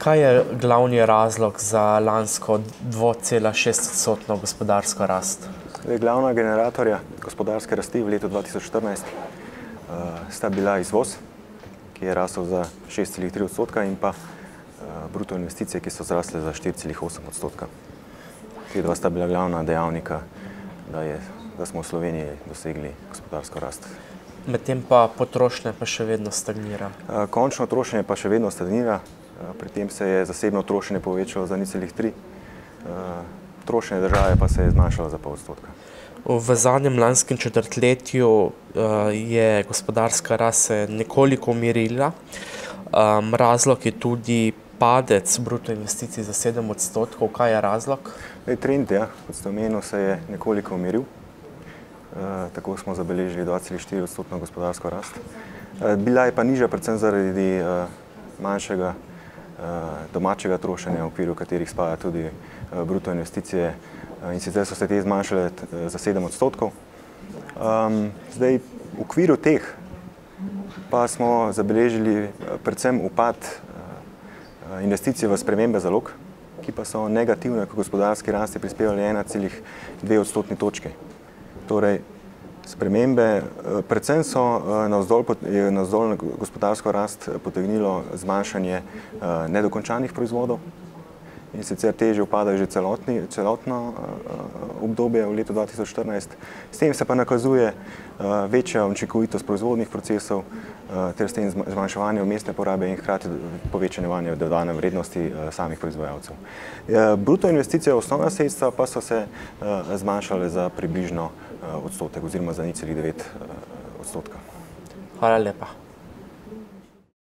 Kaj je glavni razlog za lansko 2,6% gospodarsko rast? Glavna generatorja gospodarske rasti v letu 2014 sta bila izvoz, ki je rasel za 6,3%, in pa bruto investicije, ki so zrasle za 4,8%. Te dva sta bila glavna dejavnika, da smo v Sloveniji dosegli gospodarsko rast. Medtem pa potrošnja pa še vedno stagnira. Končno trošenje pa še vedno stagnira, pri tem se je zasebno trošenje povečalo za 0,3%, trošenje države pa se je zmanjšalo za 0,5%. V zadnjem lanskem četrtletju je gospodarska rast se nekoliko umirila. Razlog je tudi padec bruto investicij za 7%. Kaj je razlog? Trend, kot ste omenili, se je nekoliko umiril. Tako smo zabeležili 2,4% gospodarsko rast. Bila je pa nižja predvsem zaradi manjšega domačega trošenja, v okviru katerih spada tudi bruto investicije, in sicer so se te zmanjšale za 7%. Zdaj, v okviru teh pa smo zabeležili predvsem upad investicij v spremembe zalog, ki pa so negativne k gospodarski rasti prispevali 1,2 odstotni točke. Torej, spremembe predvsem so navzdol gospodarsko rast potegnilo zmanjšanje nedokončanih proizvodov, in sicer težje upadajo že celotno obdobje v letu 2014. S tem se pa nakazuje večja učinkovitost proizvodnih procesov ter s tem zmanjševanje vmesne porabe in hkrati povečanje dodane vrednosti samih proizvajalcev. Bruto investicije, osnovna sredstva pa so se zmanjšale za približno odstotek oziroma za 0,9%. Hvala lepa.